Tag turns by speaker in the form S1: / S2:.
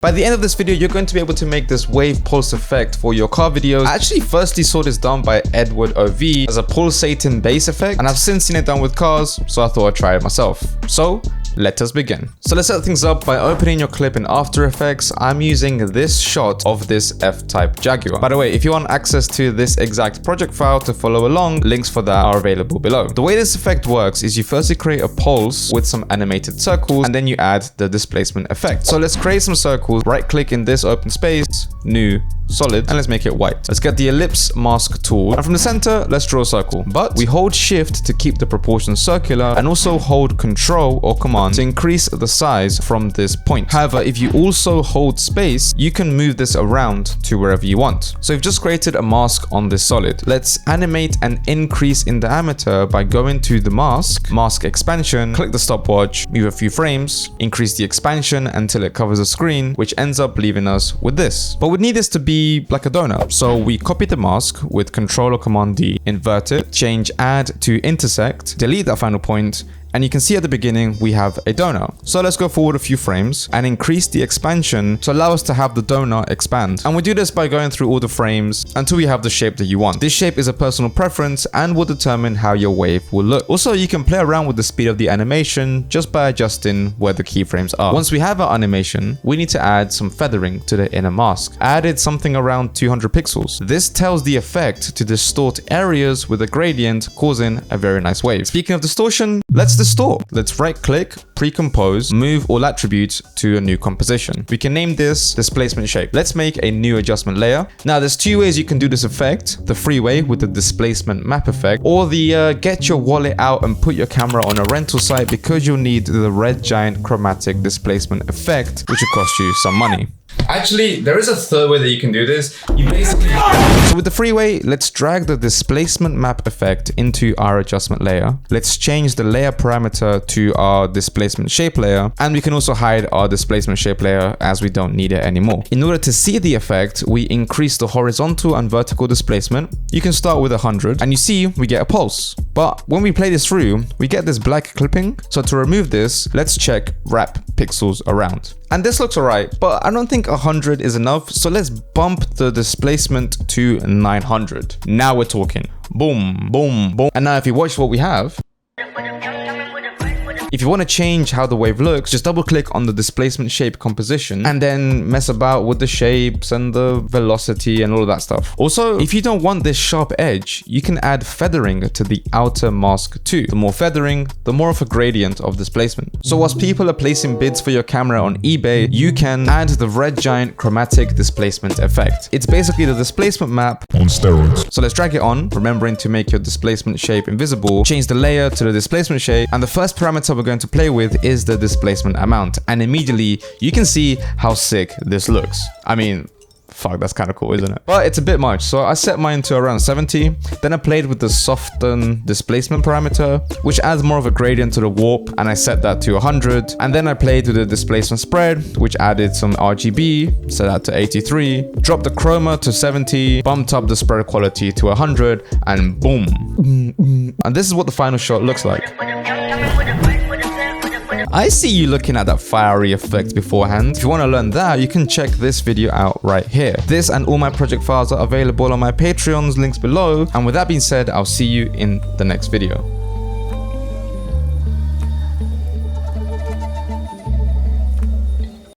S1: By the end of this video, you're going to be able to make this wave pulse effect for your car videos. I actually firstly saw this done by Edward OV as a pulsating bass effect, and I've since seen it done with cars, so I thought I'd try it myself. So let us begin. So let's set things up by opening your clip in After Effects. I'm using this shot of this F-Type Jaguar. By the way, if you want access to this exact project file to follow along, links for that are available below. The way this effect works is you firstly create a pulse with some animated circles, and then you add the displacement effect. So let's create some circles. Right click in this open space, new, solid, and let's make it white. Let's get the ellipse mask tool, and from the center, let's draw a circle. But we hold shift to keep the proportions circular, and also hold control or command to increase the size from this point. However, if you also hold space, you can move this around to wherever you want. So we've just created a mask on this solid. Let's animate an increase in diameter by going to the mask expansion, click the stopwatch, move a few frames, increase the expansion until it covers the screen, which ends up leaving us with this. But we need this to be like a donut. So we copy the mask with Control or Command D, invert it, change add to intersect, delete that final point, and you can see at the beginning we have a donut. So let's go forward a few frames and increase the expansion to allow us to have the donut expand. And we do this by going through all the frames until we have the shape that you want. This shape is a personal preference and will determine how your wave will look. Also, you can play around with the speed of the animation just by adjusting where the keyframes are. Once we have our animation, we need to add some feathering to the inner mask. I added something around 200 pixels. This tells the effect to distort areas with a gradient, causing a very nice wave. Speaking of distortion, let's distort. Let's right click, pre-compose, move all attributes to a new composition. We can name this displacement shape. Let's make a new adjustment layer. Now there's two ways you can do this effect: the free way with the displacement map effect, or the get your wallet out and put your camera on a rental site because you'll need the red giant chromatic displacement effect, which will cost you some money. Actually, there is a third way that you can do this. So with the free way, let's drag the displacement map effect into our adjustment layer. Let's change the layer parameter to our displacement shape layer, and we can also hide our displacement shape layer as we don't need it anymore. In order to see the effect, we increase the horizontal and vertical displacement. You can start with 100, and you see we get a pulse. But when we play this through, we get this black clipping. So to remove this, let's check wrap pixels around. And this looks alright, but I don't think 100 is enough, so let's bump the displacement to 900. Now we're talking. Boom, boom, boom. And now if you watch what we have, if you want to change how the wave looks, just double click on the displacement shape composition and then mess about with the shapes and the velocity and all of that stuff. Also, if you don't want this sharp edge, you can add feathering to the outer mask too. The more feathering, the more of a gradient of displacement. So whilst people are placing bids for your camera on eBay, you can add the red giant chromatic displacement effect. It's basically the displacement map on steroids. So let's drag it on, remembering to make your displacement shape invisible, change the layer to the displacement shape, and the first parameter we're going to play with is the displacement amount, and immediately you can see how sick this looks. I mean, fuck, that's kind of cool, isn't it? But it's a bit much, so I set mine to around 70. Then I played with the soften displacement parameter, which adds more of a gradient to the warp, and I set that to 100. And then I played with the displacement spread, which added some RGB, set that to 83, dropped the chroma to 70, bumped up the spread quality to 100, and boom. And this is what the final shot looks like. I see you looking at that fiery effect beforehand. If you want to learn that, you can check this video out right here. This and all my project files are available on my Patreon's links below. And with that being said, I'll see you in the next video.